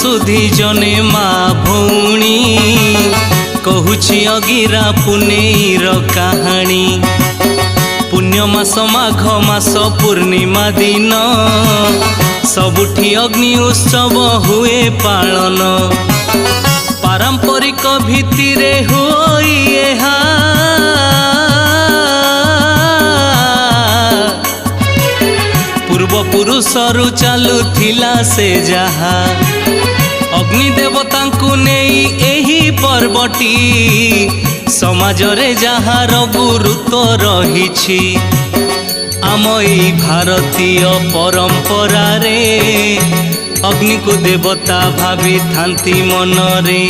सुधी जने माँ भौणी कहूछि अगिरा पुनेईर कहानी। पुण्य मास माघ मास पूर्णिमा दिन सबुठी अग्नि उत्सव हुए पालन। पारंपरिक भित्तिरे होई एहा पूर्वपुरुषरु चालुथिला से जहा अग्नि देवतांकु नेई एही पर्वटी समाजरे जहार गुरुत्व रहिछि। आम एई भारतीय परंपरा रे अग्नि को देवता भावी थांती मनरे।